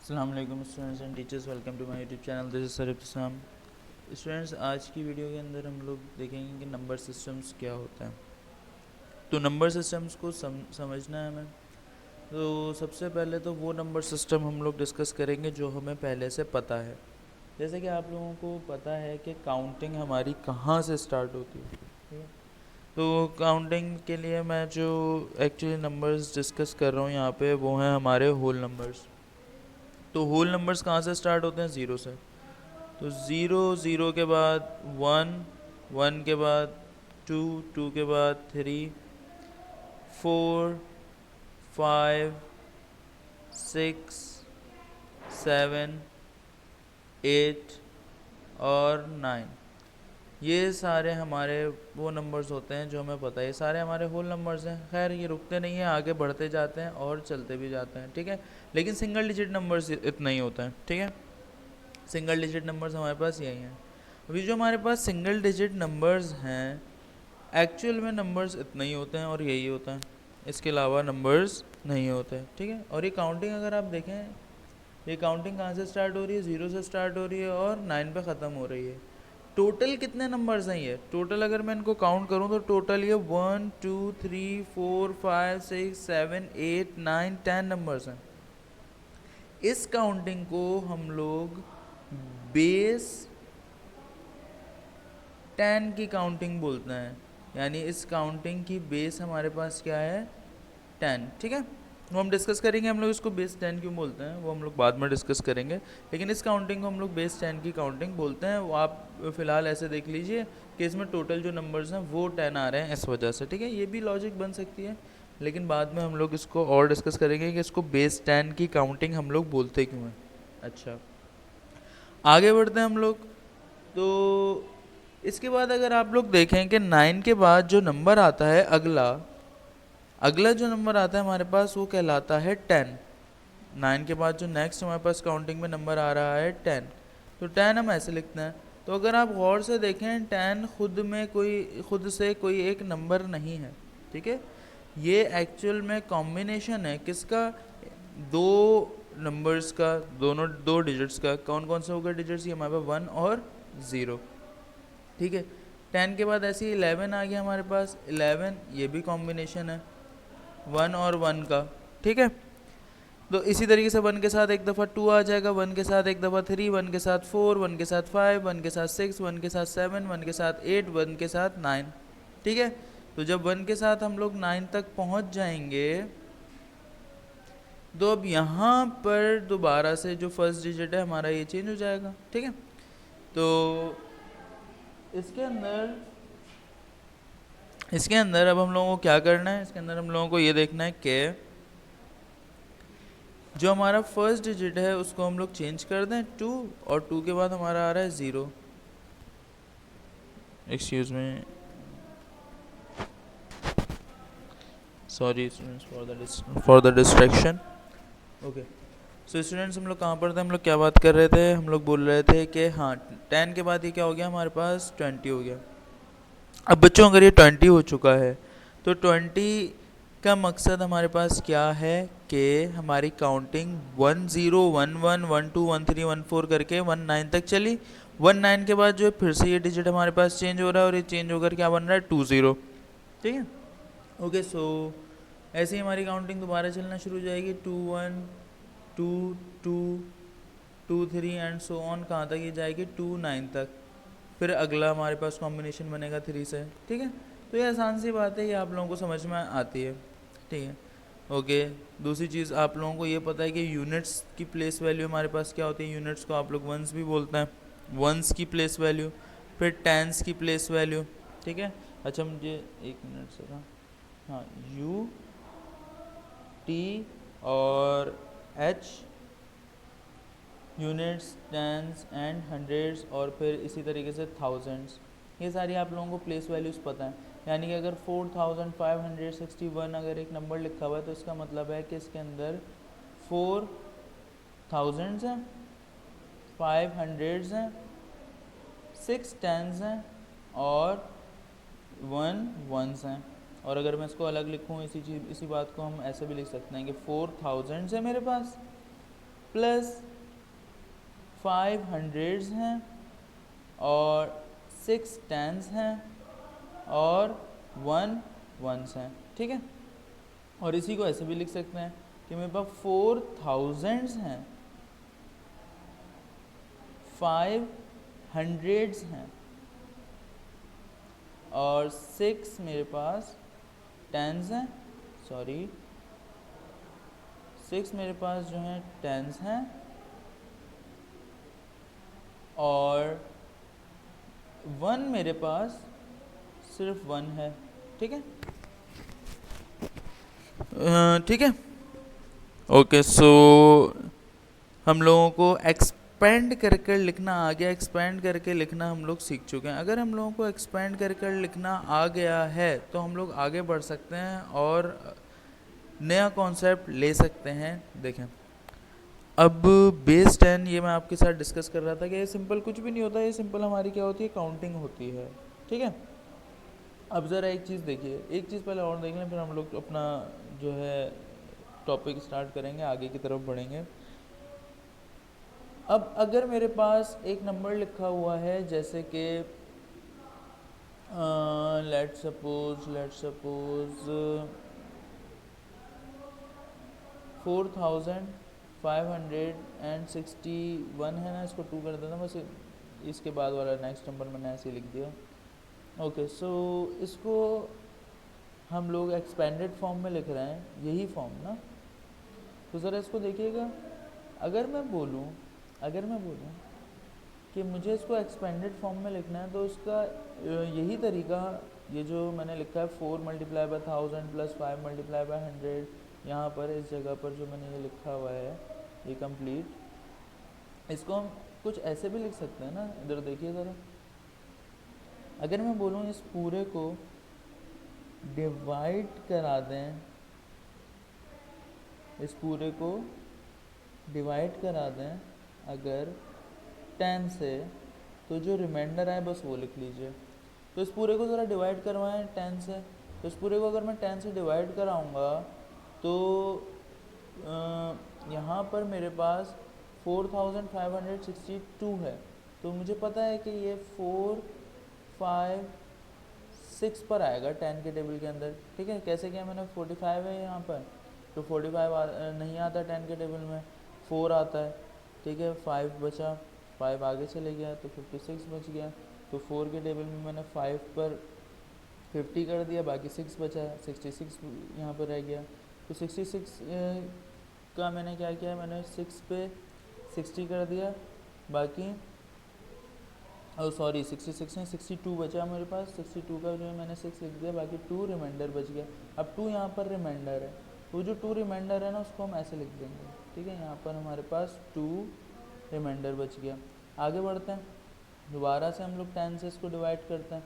अस्सलाम वालेकुम students and teachers, welcome to my YouTube channel. This is sir Islam. Students, आज की वीडियो के अंदर हम लोग देखेंगे कि नंबर सिस्टम्स क्या होता है। तो नंबर सिस्टम्स को समझना है हमें। तो सबसे पहले तो वो नंबर सिस्टम हम लोग डिस्कस करेंगे जो हमें पहले से पता है। जैसे कि आप लोगों को पता है कि काउंटिंग हमारी कहाँ से स्टार्ट होती है, ठीक है। तो काउंटिंग के लिए मैं जो एक्चुअली नंबर्स डिस्कस कर रहा हूँ यहाँ पे वो हैं हमारे होल नंबर्स। तो होल नंबर्स कहाँ से स्टार्ट होते हैं? ज़ीरो से। तो ज़ीरो, ज़ीरो के बाद वन, वन के बाद टू, टू के बाद three, four, five, six, seven, eight और नाइन। ये सारे हमारे वो नंबर्स होते हैं जो हमें पता है, ये सारे हमारे होल नंबर्स हैं। खैर ये रुकते नहीं हैं, आगे बढ़ते जाते हैं और चलते भी जाते हैं, ठीक है। लेकिन सिंगल डिजिट नंबर्स इतना ही होता है, ठीक है। सिंगल डिजिट नंबर्स हमारे पास यही हैं। अभी जो हमारे पास सिंगल डिजिट नंबर्स हैं, एक्चुअल में नंबर्स इतना ही होते हैं और यही होता है, इसके अलावा नंबर्स नहीं होते, ठीक है। और ये काउंटिंग अगर आप देखें, ये काउंटिंग कहाँ से स्टार्ट हो रही है? ज़ीरो से स्टार्ट हो रही है और नाइन पे ख़त्म हो रही है। टोटल कितने नंबर्स हैं? ये टोटल अगर मैं इनको काउंट करूँ तो टोटल ये 1 2 3 4 5 6 7 8 9 10 नंबर्स हैं। इस काउंटिंग को हम लोग बेस 10 की काउंटिंग बोलते हैं। यानी इस काउंटिंग की बेस हमारे पास क्या है? 10, ठीक है। वो हम डिस्कस करेंगे, हम लोग इसको बेस 10 क्यों बोलते हैं वो हम लोग बाद में डिस्कस करेंगे। लेकिन इस काउंटिंग को हम लोग बेस 10 की काउंटिंग बोलते हैं। वो आप फ़िलहाल ऐसे देख लीजिए कि इसमें टोटल जो नंबर्स हैं वो 10 आ रहे हैं इस वजह से, ठीक है। ये भी लॉजिक बन सकती है, लेकिन बाद में हम लोग इसको और डिस्कस करेंगे कि इसको बेस 10 की काउंटिंग हम लोग बोलते क्यों हैं। अच्छा, आगे बढ़ते हैं हम लोग। तो इसके बाद अगर आप लोग देखें कि 9 के बाद जो नंबर आता है अगला अगला जो नंबर आता है हमारे पास वो कहलाता है 10। 9 के बाद जो नेक्स्ट हमारे पास काउंटिंग में नंबर आ रहा है 10। तो 10 हम ऐसे लिखते हैं। तो अगर आप गौर से देखें, 10 खुद से कोई एक नंबर नहीं है, ठीक है। ये एक्चुअल में कॉम्बिनेशन है किसका? दो नंबर्स का, दोनों दो डिजिट्स का। कौन कौन से हो गए डिजिट्स? ये हमारे पास 1 और 0, ठीक है। 10 के बाद ऐसे ही 11 आ गया हमारे पास। 11 ये भी कॉम्बिनेशन है 1 और 1 का, ठीक है। तो इसी तरीके से 1 के साथ एक दफ़ा 2 आ जाएगा, 1 के साथ एक दफ़ा 3, 1 के साथ 4, 1 के साथ 5, 1 के साथ 6, 1 के साथ 7, 1 के साथ 8, 1 के साथ 9, ठीक है। तो जब 1 के साथ हम लोग 9 तक पहुंच जाएंगे तो अब यहाँ पर दोबारा से जो फर्स्ट डिजिट है हमारा ये चेंज हो जाएगा, ठीक है। तो इसके अंदर अब हम लोगों को क्या करना है? इसके अंदर हम लोगों को ये देखना है कि जो हमारा फर्स्ट डिजिट है उसको हम लोग चेंज कर दें 2, और 2 के बाद हमारा आ रहा है 0। एक्सक्यूज में, sorry students for the distraction. Okay, so students, हम लोग कहाँ पर थे? हम लोग क्या बात कर रहे थे? हम लोग बोल रहे थे कि हाँ, 10 के बाद ये क्या हो गया हमारे पास? 20 हो गया। अब बच्चों, अगर ये 20 हो चुका है तो 20 का मकसद हमारे पास क्या है कि हमारी काउंटिंग 1 0 1 1 1 2 1 3 1 4 करके 1 9 तक चली। 1 9 के बाद जो है फिर से ये डिजिट हमारे पास चेंज हो रहा है और ये चेंज होकर क्या बन रहा है? 2 0, ठीक है। ओके, सो ऐसे ही हमारी काउंटिंग दोबारा चलना शुरू हो जाएगी। 2 1 2 2 2 3 एंड सो ऑन। कहाँ तक ये जाएगी? 2 9 तक। फिर अगला हमारे पास कॉम्बिनेशन बनेगा 3 से, ठीक है। तो ये आसान सी बात है, ये आप लोगों को समझ में आती है, ठीक है। ओके, दूसरी चीज़ आप लोगों को ये पता है कि यूनिट्स की प्लेस वैल्यू हमारे पास क्या होती है? यूनिट्स को आप लोग वंस भी बोलते हैं, वंस की प्लेस वैल्यू। फिर टेंस की प्लेस वैल्यू, ठीक है। अच्छा, मुझे एक मिनट से था, हाँ, यू टी और H, units, tens and hundreds, और फिर इसी तरीके से थाउजेंड्स। ये सारी आप लोगों को प्लेस वैल्यूज़ पता है। यानी कि अगर 4561 अगर एक नंबर लिखा हुआ है तो इसका मतलब है कि इसके अंदर 4 थाउजेंड्स हैं, 5 हंड्रेड्स हैं, 6 टेंस हैं और 1 वंस हैं। और अगर मैं इसको अलग लिखूँ, इसी बात को हम ऐसे भी लिख सकते हैं कि 4 थाउजेंड्स है मेरे पास, प्लस 5 हंड्रेड्स हैं और 6 टेंस हैं और 1 वंस हैं, ठीक है। और इसी को ऐसे भी लिख सकते हैं कि मेरे पास 4 थाउजेंड्स हैं, 5 हंड्रेड्स हैं और 6 मेरे पास टेंस हैं, सॉरी 6 मेरे पास जो हैं टेंस हैं और 1 मेरे पास सिर्फ 1 है, ठीक है। ठीक है, ओके। सो हम लोगों को एक्सपेंड कर कर लिखना आ गया, एक्सपेंड करके लिखना हम लोग सीख चुके हैं। अगर हम लोगों को एक्सपेंड कर कर लिखना आ गया है तो हम लोग आगे बढ़ सकते हैं और नया कॉन्सेप्ट ले सकते हैं। देखें, अब बेस 10 ये मैं आपके साथ डिस्कस कर रहा था कि ये सिंपल कुछ भी नहीं होता, ये सिंपल हमारी क्या होती है, काउंटिंग होती है, ठीक है। अब ज़रा एक चीज़ देखिए, एक चीज़ पहले और देख लें, फिर हम लोग अपना जो है टॉपिक स्टार्ट करेंगे, आगे की तरफ बढ़ेंगे। अब अगर मेरे पास एक नंबर लिखा हुआ है जैसे कि लेट सपोज 4561 है ना, इसको 2 कर देना, बस इसके बाद वाला नेक्स्ट नंबर मैंने ऐसे लिख दिया। ओके, सो इसको हम लोग एक्सपेंडेड फॉर्म में लिख रहे हैं, यही फॉर्म ना। तो ज़रा इसको देखिएगा, अगर मैं बोलूँ कि मुझे इसको एक्सपेंडेड फॉर्म में लिखना है तो इसका यही तरीका, ये जो मैंने लिखा है 4 multiply by 1000 plus 5 multiply by 100, यहाँ पर इस जगह पर जो मैंने ये लिखा हुआ है ये कंप्लीट, इसको हम कुछ ऐसे भी लिख सकते हैं ना। इधर देखिए ज़रा, अगर मैं बोलूँ इस पूरे को डिवाइड करा दें, इस पूरे को डिवाइड करा दें अगर 10 से, तो जो रिमाइंडर है बस वो लिख लीजिए। तो इस पूरे को ज़रा डिवाइड करवाएं 10 से, तो इस पूरे को अगर मैं 10 से डिवाइड कराऊंगा तो यहाँ पर मेरे पास 4562 है। तो मुझे पता है कि ये 4 5 6 पर आएगा 10 के टेबल के अंदर, ठीक है। कैसे किया मैंने, 45 है यहाँ पर, तो 45 नहीं आता 10 के टेबल में, 4 आता है, ठीक है। 5 बचा, 5 आगे चले गया तो 56 बच गया। तो 4 के टेबल में मैंने 5 पर 50 कर दिया, बाकी 6 बचा, 66 यहाँ पर रह गया। तो 66 का मैंने क्या किया, मैंने 6 पे 60 कर दिया, बाकी सॉरी 66 नहीं 62 बचा मेरे पास, 62 का जो है मैंने 6 लिख दिया, बाकी 2 रिमाइंडर बच गया। अब 2 यहाँ पर रिमाइंडर है, तो जो 2 रिमाइंडर है ना उसको हम ऐसे लिख देंगे, ठीक है। यहाँ पर हमारे पास 2 रिमाइंडर बच गया। आगे बढ़ते हैं, दोबारा से हम लोग 10 से इसको डिवाइड करते हैं।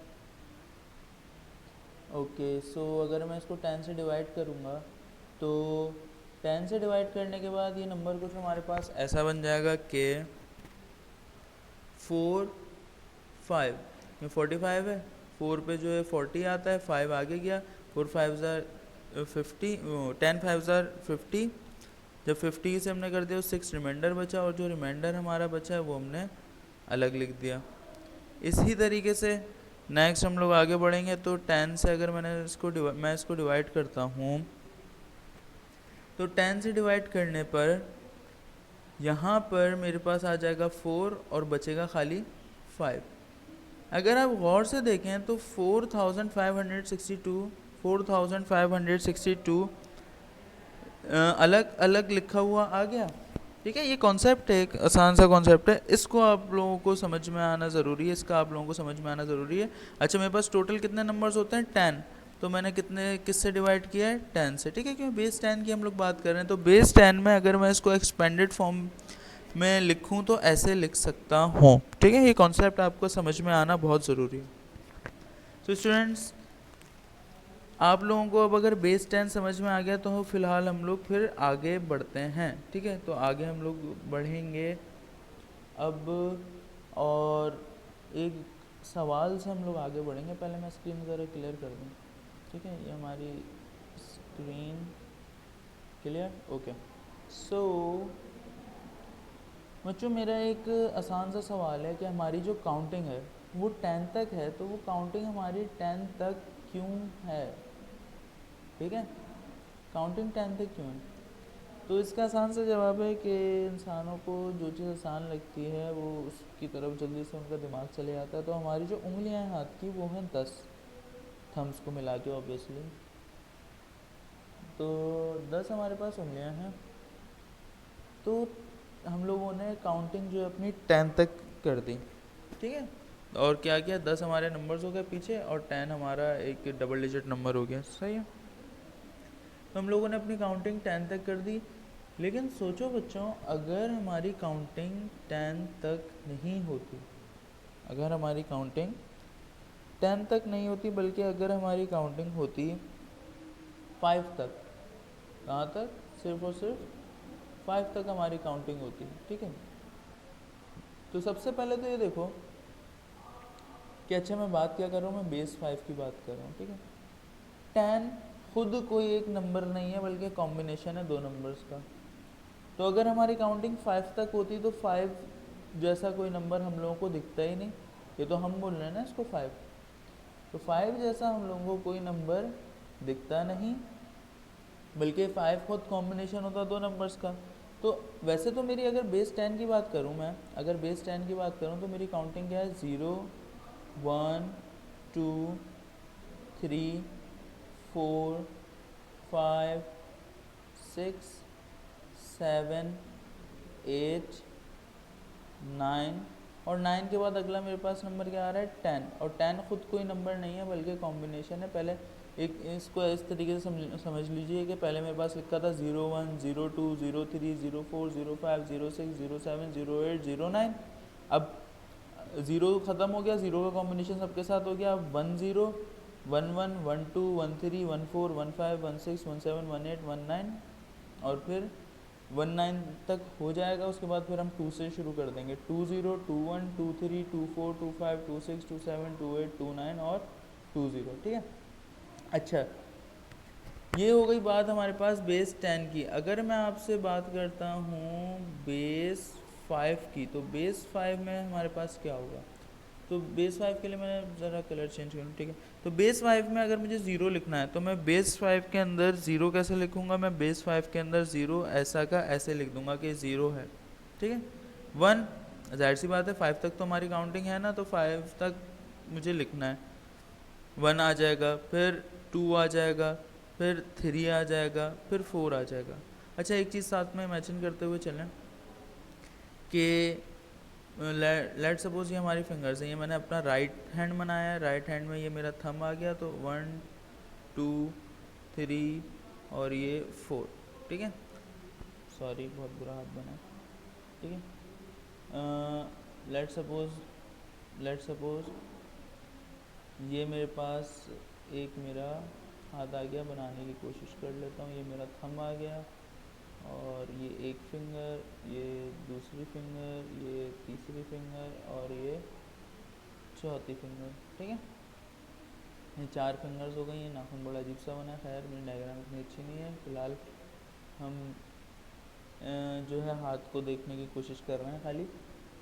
ओके, सो अगर मैं इसको 10 से डिवाइड करूँगा तो 10 से डिवाइड करने के बाद ये नंबर कुछ हमारे पास ऐसा बन जाएगा कि 4 5 में 45 है, 4 पे जो है 40 आता है, 5 आगे गया, 4 5 ज़ार 50, 10 5 ज़ार 50, जब 50 से हमने कर दिया 6 रिमाइंडर बचा, और जो रिमाइंडर हमारा बचा है वो हमने अलग लिख दिया। इसी तरीके से नेक्स्ट हम लोग आगे बढ़ेंगे। तो 10 से अगर मैं इसको डिवाइड करता हूँ तो 10 से डिवाइड करने पर यहाँ पर मेरे पास आ जाएगा 4 और बचेगा खाली 5। अगर आप गौर से देखें तो 4562 अलग अलग लिखा हुआ आ गया, ठीक है। ये कॉन्सेप्ट है, एक आसान सा कॉन्सेप्ट है, इसको आप लोगों को समझ में आना ज़रूरी है, इसका आप लोगों को समझ में आना ज़रूरी है। अच्छा, मेरे पास टोटल कितने नंबर्स होते हैं, 10, तो मैंने किससे डिवाइड किया है, 10 से, ठीक है। क्योंकि बेस 10 की हम लोग बात कर रहे हैं, तो बेस 10 में अगर मैं इसको एक्सपेंडेड फॉर्म में लिखूं तो ऐसे लिख सकता हूँ, ठीक है। ये कॉन्सेप्ट आपको समझ में आना बहुत ज़रूरी है। तो स्टूडेंट्स, आप लोगों को अब अगर बेस 10 समझ में आ गया तो फिलहाल हम लोग फिर आगे बढ़ते हैं, ठीक है। तो आगे हम लोग बढ़ेंगे अब, और एक सवाल से हम लोग आगे बढ़ेंगे। पहले मैं स्क्रीन ज़रा क्लियर कर दूँ, ठीक है। ये हमारी स्क्रीन क्लियर, ओके। सो बच्चों मेरा एक आसान सा सवाल है कि हमारी जो काउंटिंग है वो 10 तक है, तो वो काउंटिंग हमारी 10 तक क्यों है? ठीक है, काउंटिंग 10 तक क्यों है? तो इसका आसान सा जवाब है कि इंसानों को जो चीज़ आसान लगती है वो उसकी तरफ जल्दी से उनका दिमाग चले जाता है। तो हमारी जो उंगलियां हैं हाथ की वो हैं 10, थम्स को मिला के ऑब्वियसली। तो 10 हमारे पास उंगलियां हैं। तो हम लोगों ने काउंटिंग जो है अपनी 10 तक कर दी, ठीक है। और क्या किया, 10 हमारे नंबर्स हो गए पीछे और 10 हमारा एक डबल डिजिट नंबर हो गया, सही है। तो हम लोगों ने अपनी काउंटिंग 10 तक कर दी। लेकिन सोचो बच्चों, अगर हमारी काउंटिंग 10 तक नहीं होती, अगर हमारी काउंटिंग 10 तक नहीं होती, बल्कि अगर हमारी काउंटिंग होती 5 तक, कहाँ तक? सिर्फ और सिर्फ 5 तक हमारी काउंटिंग होती, ठीक है। तो सबसे पहले तो ये देखो कि अच्छा मैं बात क्या कर रहा हूँ, मैं बेस 5 की बात कर रहा हूँ, ठीक है। 10 खुद कोई एक नंबर नहीं है, बल्कि कॉम्बिनेशन है दो नंबर्स का। तो अगर हमारी काउंटिंग 5 तक होती तो 5 जैसा कोई नंबर हम लोगों को दिखता ही नहीं। ये तो हम बोल रहे हैं ना इसको 5, तो 5 जैसा हम लोगों को कोई नंबर दिखता नहीं, बल्कि 5 खुद कॉम्बिनेशन होता दो नंबर्स का। तो वैसे तो मेरी अगर बेस 10 की बात करूँ, मैं अगर बेस 10 की बात करूँ तो मेरी काउंटिंग क्या है? 0 1 2 3 4 5 6 7 8 9, और 9 के बाद अगला मेरे पास नंबर क्या आ रहा है? 10। और 10 खुद कोई नंबर नहीं है, बल्कि कॉम्बिनेशन है। पहले एक इसको इस तरीके से समझ लीजिए कि पहले मेरे पास लिखा था 01 02 03 04 05 06 07 08 09। अब 0 ख़त्म हो गया, 0 का कॉम्बिनेशन सबके साथ हो गया। अब 10 11 12 13 14 15 16 17 18 19, और फिर 19 तक हो जाएगा। उसके बाद फिर हम 2 से शुरू कर देंगे, 20 21 23 24 25 26 27 28 29 और 20, ठीक है। अच्छा, ये हो गई बात हमारे पास बेस 10 की। अगर मैं आपसे बात करता हूँ बेस 5 की, तो बेस 5 में हमारे पास क्या होगा? तो बेस 5 के लिए मैं ज़रा कलर चेंज करूँ, ठीक है। तो बेस 5 में अगर मुझे 0 लिखना है, तो मैं बेस 5 के अंदर 0 कैसे लिखूँगा? मैं बेस 5 के अंदर 0 ऐसा का ऐसे लिख दूंगा कि 0 है, ठीक है। 1, जाहिर सी बात है 5 तक तो हमारी काउंटिंग है ना, तो 5 तक मुझे लिखना है। 1 आ जाएगा, फिर 2 आ जाएगा, फिर 3 आ जाएगा, फिर 4 आ जाएगा। अच्छा, एक चीज़ साथ में इमेजिन करते हुए चलें कि लेट सपोज ये हमारी फिंगर्स हैं, ये मैंने अपना राइट हैंड बनाया है, राइट हैंड में ये मेरा थंब आ गया, तो 1 2 3 और ये 4, ठीक है। सॉरी, बहुत बुरा हाथ बना, ठीक है। लेट सपोज ये मेरे पास एक मेरा हाथ आ गया, बनाने की कोशिश कर लेता हूँ। ये मेरा थंब आ गया, और ये एक फिंगर, ये दूसरी फिंगर, ये तीसरी फिंगर, और ये चौथी फिंगर, ठीक है। ये 4 फिंगर्स हो गई। ये नाखून बड़ा अजीब सा बना है, खैर मेरी डायग्राम इतनी अच्छी नहीं है। फिलहाल हम जो है हाथ को देखने की कोशिश कर रहे हैं खाली,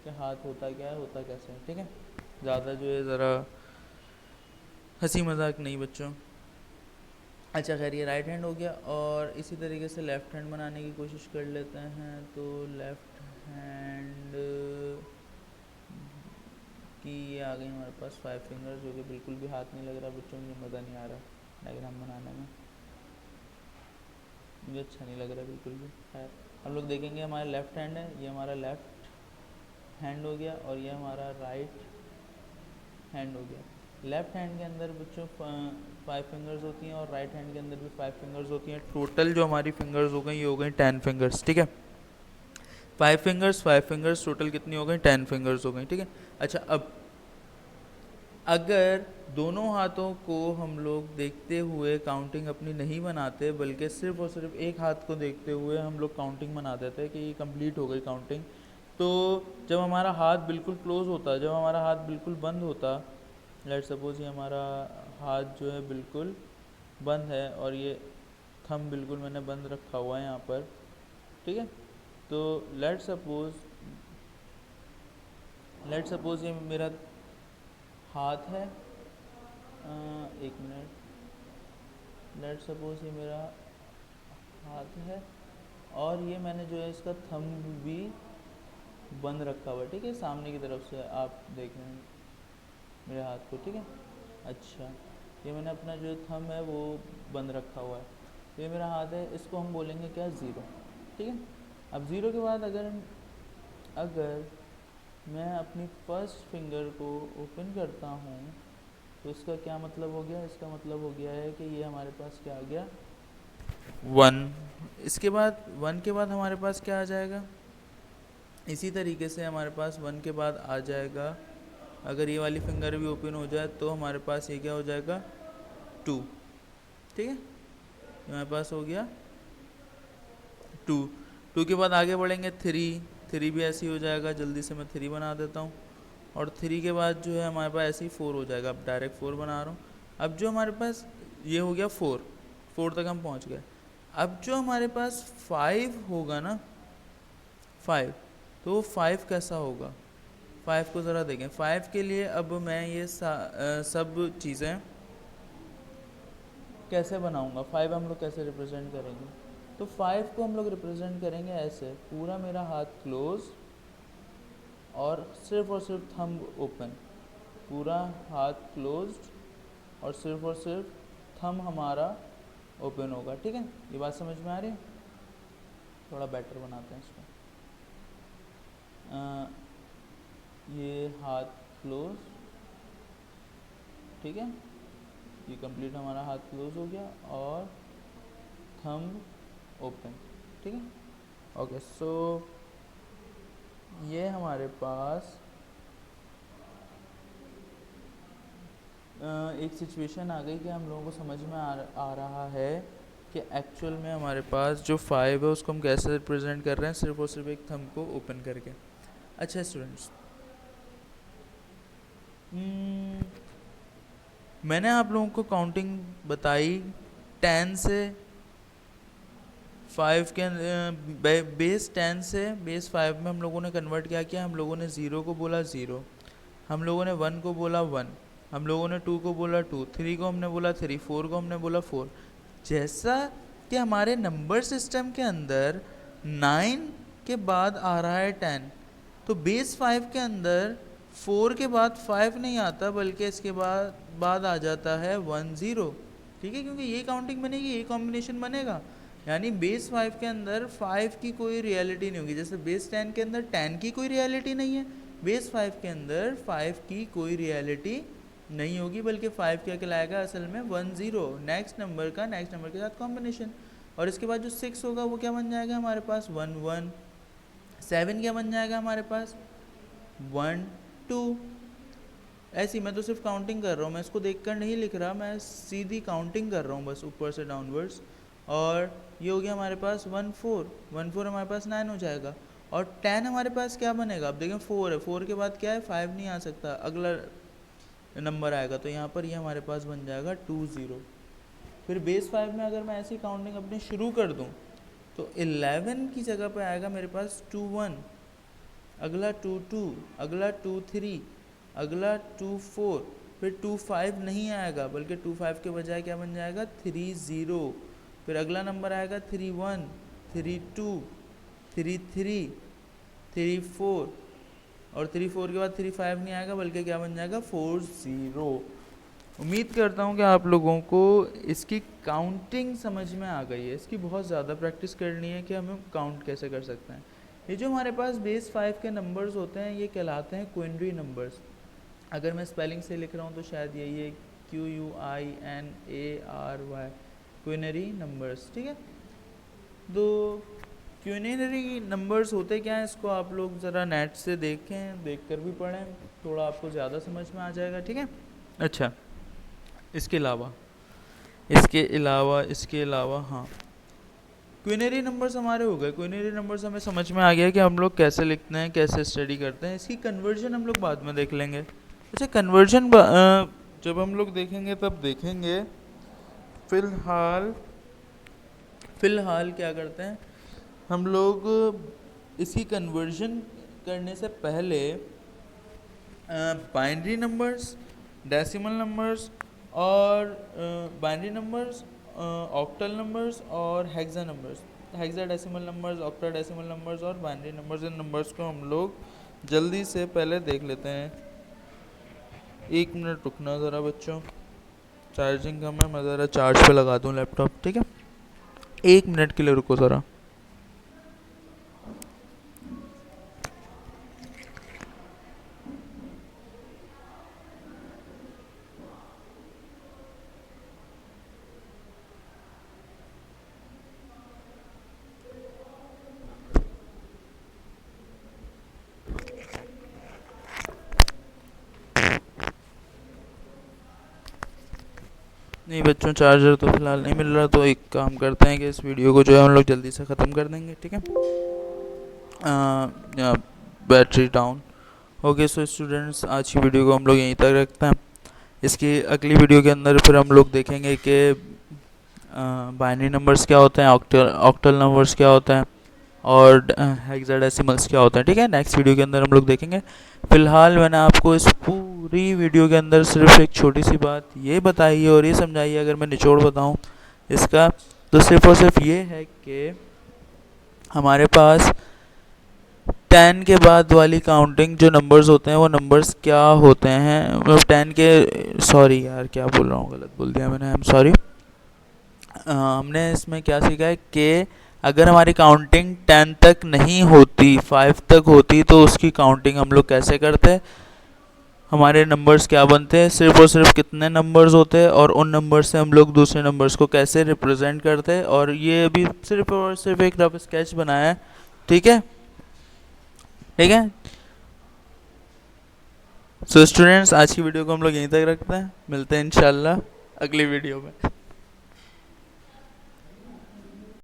कि हाथ होता क्या है, होता कैसे है, ठीक है। ज़्यादा जो है ज़रा हंसी मजाक नहीं बच्चों। अच्छा खैर, ये राइट हैंड हो गया, और इसी तरीके से लेफ़्ट हैंड बनाने की कोशिश कर लेते हैं। तो लेफ़्ट हैंड की ये आ गई हमारे पास 5 फिंगर्स, जो कि बिल्कुल भी हाथ नहीं लग रहा बच्चों, मुझे मज़ा नहीं आ रहा डायग्राम बनाने में, मुझे अच्छा नहीं लग रहा बिल्कुल भी। खैर हम लोग देखेंगे, हमारा लेफ़्ट हैंड है, ये हमारा लेफ़्ट हैंड हो गया, और ये हमारा राइट हैंड हो गया। लेफ़्ट हैंड के अंदर बच्चों 5 फिंगर्स होती हैं, और राइट हैंड के अंदर भी 5 फिंगर्स होती हैं। टोटल जो हमारी फिंगर्स हो गई, ये हो गई 10 फिंगर्स, ठीक है। 5 फिंगर्स टोटल कितनी हो गई? 10 फिंगर्स हो गई, ठीक है। अच्छा, अब अगर दोनों हाथों को हम लोग देखते हुए काउंटिंग अपनी नहीं बनाते, बल्कि सिर्फ और सिर्फ एक हाथ को देखते हुए हम लोग काउंटिंग बना देते हैं कि ये कंप्लीट हो गई काउंटिंग, तो जब हमारा हाथ बिल्कुल क्लोज होता, जब हमारा हाथ बिल्कुल बंद होता, लेट सपोज ये हमारा हाथ जो है बिल्कुल बंद है, और ये थंब बिल्कुल मैंने बंद रखा हुआ है यहाँ पर, ठीक है। तो लेट सपोज लेट सपोज ये मेरा हाथ है, एक मिनट, लेट सपोज ये मेरा हाथ है और ये मैंने जो है इसका थंब भी बंद रखा हुआ है, ठीक है, सामने की तरफ से आप देख रहे हैं मेरे हाथ को, ठीक है। अच्छा, ये मैंने अपना जो थंब है वो बंद रखा हुआ है, तो ये मेरा हाथ है, इसको हम बोलेंगे क्या, ज़ीरो, ठीक है। अब ज़ीरो के बाद अगर मैं अपनी फर्स्ट फिंगर को ओपन करता हूँ तो इसका क्या मतलब हो गया, इसका मतलब हो गया है कि ये हमारे पास क्या आ गया, वन। इसके बाद वन के बाद हमारे पास क्या आ जाएगा, इसी तरीके से हमारे पास वन के बाद आ जाएगा, अगर ये वाली फिंगर भी ओपन हो जाए तो हमारे पास ये क्या हो जाएगा, टू, ठीक है। हमारे पास हो गया टू। टू के बाद आगे बढ़ेंगे थ्री, थ्री भी ऐसे ही हो जाएगा, जल्दी से मैं थ्री बना देता हूँ। और थ्री के बाद जो है हमारे पास ऐसे ही फोर हो जाएगा, अब डायरेक्ट फोर बना रहा हूँ। अब जो हमारे पास ये हो गया फोर, फोर तक हम पहुँच गए। अब जो हमारे पास फाइव होगा ना, फाइव, तो फाइव कैसा होगा, फाइव को ज़रा देखें। फाइव के लिए अब मैं ये सब चीज़ें कैसे बनाऊंगा, फाइव हम लोग कैसे रिप्रेजेंट करेंगे, तो फाइव को हम लोग रिप्रेजेंट करेंगे ऐसे, पूरा मेरा हाथ क्लोज और सिर्फ थंब ओपन, पूरा हाथ क्लोज्ड और सिर्फ थंब हमारा ओपन होगा, ठीक है। ये बात समझ में आ रही है, थोड़ा बेटर बनाते हैं इसको। ये हाथ क्लोज, ठीक है, ये कंप्लीट हमारा हाथ क्लोज हो गया और थंब ओपन, ठीक है। ओके, सो ये हमारे पास एक सिचुएशन आ गई कि हम लोगों को समझ में आ रहा है कि एक्चुअल में हमारे पास जो फाइव है उसको हम कैसे रिप्रेजेंट कर रहे हैं, सिर्फ और सिर्फ एक थंब को ओपन करके। अच्छा स्टूडेंट्स, मैंने आप लोगों को काउंटिंग बताई 10 से 5 के बेस 10 से बेस 5 में हम लोगों ने कन्वर्ट क्या किया, हम लोगों ने ज़ीरो को बोला ज़ीरो, हम लोगों ने वन को बोला वन, हम लोगों ने टू को बोला टू, थ्री को हमने बोला थ्री, फोर को हमने बोला फोर। जैसा कि हमारे नंबर सिस्टम के अंदर 9 के बाद आ रहा है 10, तो बेस 5 के अंदर 4 के बाद 5 नहीं आता, बल्कि इसके बाद आ जाता है 1 0, ठीक है, क्योंकि ये काउंटिंग बनेगी, ये कॉम्बिनेशन बनेगा। यानी बेस 5 के अंदर 5 की कोई रियलिटी नहीं होगी, जैसे बेस 10 के अंदर 10 की कोई रियलिटी नहीं है, बेस 5 के अंदर 5 की कोई रियलिटी नहीं होगी, बल्कि 5 क्या कहलाएगा असल में 1 0, नेक्स्ट नंबर के साथ कॉम्बिनेशन। और इसके बाद जो 6 होगा वो क्या बन जाएगा हमारे पास 1 1, 7 क्या बन जाएगा हमारे पास 1 2। ऐसी मैं तो सिर्फ काउंटिंग कर रहा हूँ, मैं इसको देखकर नहीं लिख रहा, मैं सीधी काउंटिंग कर रहा हूँ बस ऊपर से डाउनवर्ड्स। और ये हो गया हमारे पास 1 4, 1 4 हमारे पास 9 हो जाएगा। और 10 हमारे पास क्या बनेगा, अब देखें 4 है, 4 के बाद क्या है 5 नहीं आ सकता, अगला नंबर आएगा, तो यहाँ पर ये हमारे पास बन जाएगा 2 0। फिर बेस 5 में अगर मैं ऐसी काउंटिंग अपनी शुरू कर दूँ तो 11 की जगह पर आएगा मेरे पास 2 1, अगला 2 2, अगला 2 3, अगला 2 4, फिर 2 5 नहीं आएगा, बल्कि 2 5 के बजाय क्या बन जाएगा 3 0। फिर अगला नंबर आएगा 3 1, 3 2, 3 3, 3 4, और 3 4 के बाद 3 5 नहीं आएगा, बल्कि क्या बन जाएगा 4 0। उम्मीद करता हूँ कि आप लोगों को इसकी काउंटिंग समझ में आ गई है। इसकी बहुत ज़्यादा प्रैक्टिस करनी है कि हम काउंट कैसे कर सकते हैं। ये जो हमारे पास बेस 5 के नंबर्स होते हैं ये कहलाते हैं क्विनरी नंबर्स। अगर मैं स्पेलिंग से लिख रहा हूँ तो शायद यही है QUINARY, क्विनरी नंबर्स, ठीक है। तो क्विनरी नंबर्स होते क्या हैं, इसको आप लोग ज़रा नेट से देखें, देख कर भी पढ़ें, थोड़ा आपको ज़्यादा समझ में आ जाएगा, ठीक है। अच्छा, इसके अलावा हाँ, क्विनरी नंबर्स हमारे हो गए। क्विनरी नंबर्स हमें समझ में आ गया कि हम लोग कैसे लिखते हैं, कैसे स्टडी करते हैं। इसकी कन्वर्जन हम लोग बाद में देख लेंगे। अच्छा, कन्वर्जन जब हम लोग देखेंगे तब देखेंगे। फ़िलहाल क्या करते हैं हम लोग, इसकी कन्वर्जन करने से पहले बाइनरी नंबर्स, डेसिमल नंबर्स और बाइनरी नंबर्स, ऑक्टल नंबर्स और hexa numbers. Hexa decimal numbers, octa decimal numbers और बाइनरी नंबर्स, इन नंबर्स को हम लोग जल्दी से पहले देख लेते हैं। 1 मिनट रुकना ज़रा बच्चों, चार्जिंग कम है, मैं ज़रा चार्ज पे लगा दूँ लैपटॉप, ठीक है। 1 मिनट के लिए रुको ज़रा। नहीं बच्चों, चार्जर तो फ़िलहाल नहीं मिल रहा, तो एक काम करते हैं कि इस वीडियो को जो है हम लोग जल्दी से ख़त्म कर देंगे, ठीक है। Battery down. Okay so students, आज की वीडियो को हम लोग यहीं तक रखते हैं। इसकी अगली वीडियो के अंदर फिर हम लोग देखेंगे कि बाइनरी नंबर्स क्या होते हैं, ऑक्टल नंबर्स क्या होते हैं और हेक्साडेसिमल्स क्या होते हैं, ठीक है। नेक्स्ट वीडियो के अंदर हम लोग देखेंगे। फ़िलहाल मैंने आपको इस पूरी वीडियो के अंदर सिर्फ एक छोटी सी बात ये बताई है और ये समझाई है, अगर मैं निचोड़ बताऊँ इसका, तो सिर्फ और सिर्फ ये है कि हमारे पास 10 के बाद वाली काउंटिंग जो नंबर्स होते हैं वो नंबर्स क्या होते हैं, मतलब 10 के, सॉरी यार क्या बोल रहा हूँ, गलत बोल दिया मैंने, आई एम सॉरी। हमने इसमें क्या सीखा है कि अगर हमारी काउंटिंग 10 तक नहीं होती, 5 तक होती, तो उसकी काउंटिंग हम लोग कैसे करते, हमारे नंबर्स क्या बनते हैं, सिर्फ और सिर्फ कितने नंबर्स होते हैं और उन नंबर से हम लोग दूसरे नंबर्स को कैसे रिप्रेजेंट करते हैं। और ये अभी सिर्फ और सिर्फ एक रफ स्केच बनाया है, ठीक है, ठीक है। सो स्टूडेंट्स, आज की वीडियो को हम लोग यहीं तक रखते हैं, मिलते हैं इंशाल्लाह अगली वीडियो में।